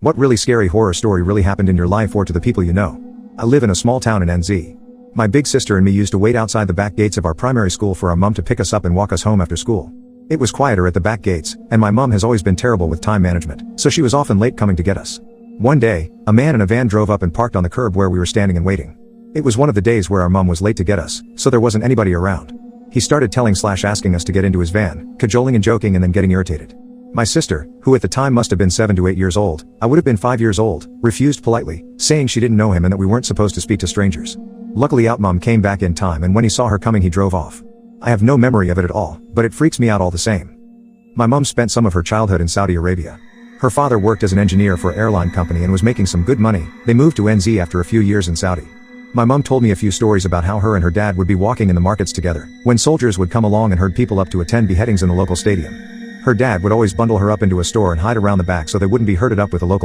What really scary horror story really happened in your life or to the people you know? I live in a small town in NZ. My big sister and me used to wait outside the back gates of our primary school for our mum to pick us up and walk us home after school. It was quieter at the back gates, and my mum has always been terrible with time management, so she was often late coming to get us. One day, a man in a van drove up and parked on the curb where we were standing and waiting. It was one of the days where our mum was late to get us, so there wasn't anybody around. He started asking us to get into his van, cajoling and joking and then getting irritated. My sister, who at the time must have been 7 to 8 years old, I would have been 5 years old, refused politely, saying she didn't know him and that we weren't supposed to speak to strangers. Luckily Mum came back in time, and when he saw her coming he drove off. I have no memory of it at all, but it freaks me out all the same. My mum spent some of her childhood in Saudi Arabia. Her father worked as an engineer for an airline company and was making some good money. They moved to NZ after a few years in Saudi. My mum told me a few stories about how her and her dad would be walking in the markets together, when soldiers would come along and herd people up to attend beheadings in the local stadium. Her dad would always bundle her up into a store and hide around the back so they wouldn't be herded up with the local